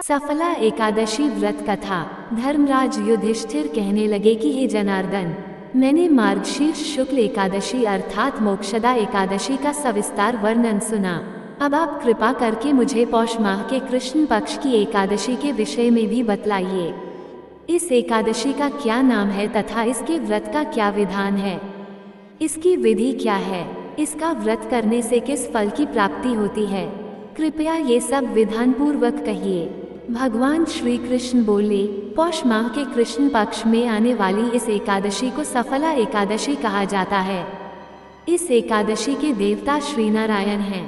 सफला एकादशी व्रत कथा। धर्मराज युधिष्ठिर कहने लगे कि हे जनार्दन, मैंने मार्गशीर्ष शुक्ल एकादशी अर्थात मोक्षदा एकादशी का सविस्तार वर्णन सुना। अब आप कृपा करके मुझे पौष माह के कृष्ण पक्ष की एकादशी के विषय में भी बतलाइए। इस एकादशी का क्या नाम है तथा इसके व्रत का क्या विधान है? इसकी विधि क्या है? इसका व्रत करने से किस फल की प्राप्ति होती है? कृपया ये सब विधान पूर्वक कहिए। भगवान श्री कृष्ण बोले, पौष माह के कृष्ण पक्ष में आने वाली इस एकादशी को सफला एकादशी कहा जाता है। इस एकादशी के देवता श्री नारायण हैं।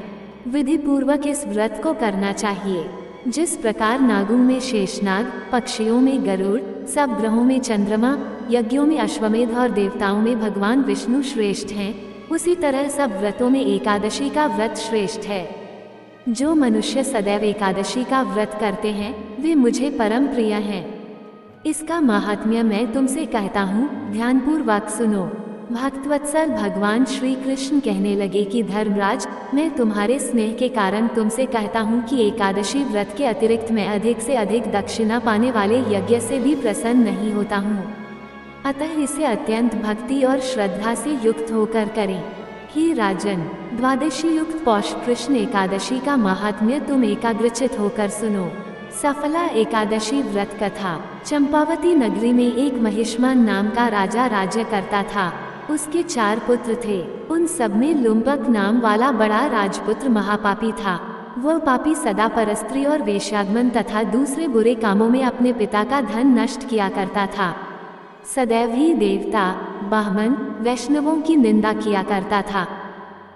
विधि पूर्वक इस व्रत को करना चाहिए। जिस प्रकार नागों में शेषनाग, पक्षियों में गरुड़, सब ग्रहों में चंद्रमा, यज्ञों में अश्वमेध और देवताओं में भगवान विष्णु श्रेष्ठ हैं, उसी तरह सब व्रतों में एकादशी का व्रत श्रेष्ठ है। जो मनुष्य सदैव एकादशी का व्रत करते हैं वे मुझे परम प्रिय हैं। इसका महात्म्य मैं तुमसे कहता हूँ, ध्यानपूर्वक सुनो। भक्तवत्सल भगवान श्री कृष्ण कहने लगे कि धर्मराज, मैं तुम्हारे स्नेह के कारण तुमसे कहता हूँ कि एकादशी व्रत के अतिरिक्त मैं अधिक से अधिक दक्षिणा पाने वाले यज्ञ से भी प्रसन्न नहीं होता हूँ। अतः इसे अत्यंत भक्ति और श्रद्धा से युक्त होकर करें। हे राजन, द्वादशी युक्त पौष कृष्ण एकादशी का महात्म्य तुम एकाग्रचित होकर सुनो। सफला एकादशी व्रत कथा। चंपावती नगरी में एक महिष्मान नाम का राजा राज्य करता था। उसके 4 पुत्र थे। उन सब में लुम्बक नाम वाला बड़ा राजपुत्र महापापी था। वह पापी सदा परस्त्री और वेश्यागमन तथा दूसरे बुरे कामों में अपने पिता का धन नष्ट किया करता था। सदैव ही देवता, ब्राह्मण, वैष्णवों की निंदा किया करता था।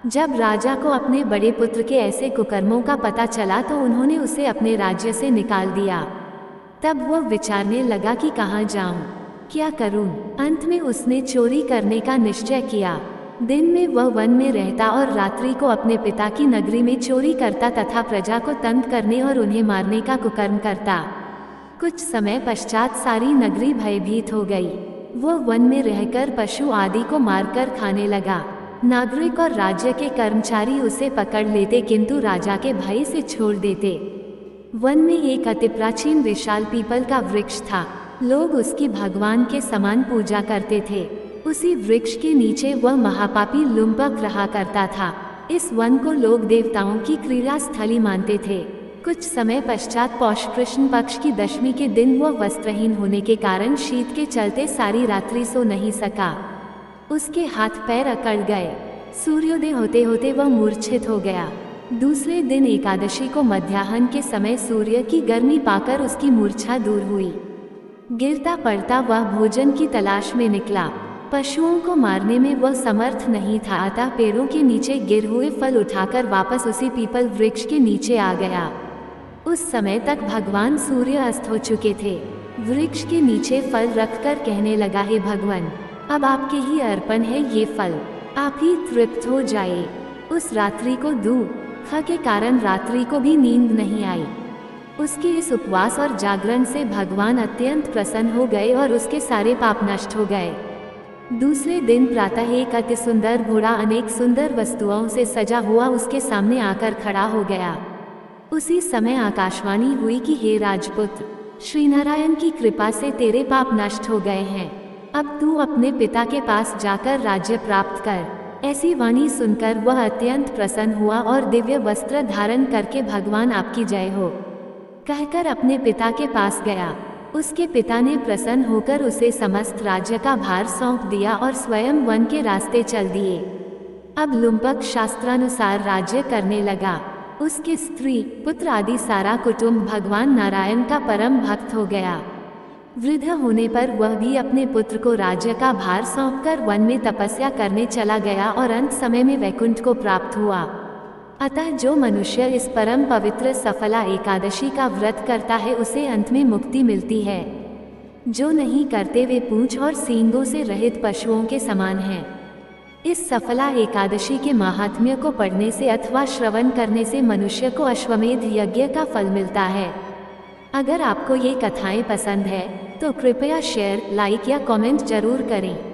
जब राजा को अपने बड़े पुत्र के ऐसे कुकर्मों का पता चला तो उन्होंने उसे अपने राज्य से निकाल दिया। तब वह विचारने लगा कि कहाँ जाऊं, क्या करूं। अंत में उसने चोरी करने का निश्चय किया। दिन में वह वन में रहता और रात्रि को अपने पिता की नगरी में चोरी करता तथा प्रजा को तंग करने और उन्हें मारने का कुकर्म करता। कुछ समय पश्चात सारी नगरी भयभीत हो गई। वह वन में रहकर पशु आदि को मारकर खाने लगा। नागरिक और राज्य के कर्मचारी उसे पकड़ लेते किंतु राजा के भय से छोड़ देते। वन में एक अति प्राचीन विशाल पीपल का वृक्ष था। लोग उसकी भगवान के समान पूजा करते थे। उसी वृक्ष के नीचे वह महापापी लुम्बक रहा करता था। इस वन को लोग देवताओं की क्रीड़ा स्थली मानते थे। कुछ समय पश्चात पौष कृष्ण पक्ष की दशमी के दिन वह वस्त्रहीन होने के कारण शीत के चलते सारी रात्रि सो नहीं सका। उसके हाथ पैर अकड़ गए। सूर्योदय होते होते वह मूर्छित हो गया। दूसरे दिन एकादशी को मध्याह्न के समय सूर्य की गर्मी पाकर उसकी मूर्छा दूर हुई। गिरता पड़ता वह भोजन की तलाश में निकला। पशुओं को मारने में वह समर्थ नहीं था, अतः पेड़ों के नीचे गिर हुए फल उठाकर वापस उसी पीपल वृक्ष के नीचे आ गया। उस समय तक भगवान सूर्य अस्त हो चुके थे। वृक्ष के नीचे फल रखकर कहने लगा, हे भगवान, अब आपके ही अर्पण है ये फल, आप ही तृप्त हो जाए। उस रात्रि को दुख के कारण रात्रि को भी नींद नहीं आई। उसके इस उपवास और जागरण से भगवान अत्यंत प्रसन्न हो गए और उसके सारे पाप नष्ट हो गए। दूसरे दिन प्रातः एक अति सुंदर घोड़ा अनेक सुंदर वस्तुओं से सजा हुआ उसके सामने आकर खड़ा हो गया। उसी समय आकाशवाणी हुई कि हे राजपुत्र, श्री नारायण की कृपा से तेरे पाप नष्ट हो गए हैं। अब तू अपने पिता के पास जाकर राज्य प्राप्त कर। ऐसी वाणी सुनकर वह अत्यंत प्रसन्न हुआ और दिव्य वस्त्र धारण करके भगवान आपकी जय हो कहकर अपने पिता के पास गया। उसके पिता ने प्रसन्न होकर उसे समस्त राज्य का भार सौंप दिया और स्वयं वन के रास्ते चल दिए। अब लुम्बक शास्त्रानुसार राज्य करने लगा। उसके स्त्री, पुत्र आदि सारा कुटुंब भगवान नारायण का परम भक्त हो गया। वृद्ध होने पर वह भी अपने पुत्र को राज्य का भार सौंपकर वन में तपस्या करने चला गया और अंत समय में वैकुंठ को प्राप्त हुआ। अतः जो मनुष्य इस परम पवित्र सफला एकादशी का व्रत करता है उसे अंत में मुक्ति मिलती है। जो नहीं करते वे पूंछ और सींगों से रहित पशुओं के समान हैं। इस सफला एकादशी के महात्म्य को पढ़ने से अथवा श्रवण करने से मनुष्य को अश्वमेध यज्ञ का फल मिलता है। अगर आपको ये कथाएं पसंद है तो कृपया शेयर, लाइक या कमेंट जरूर करें।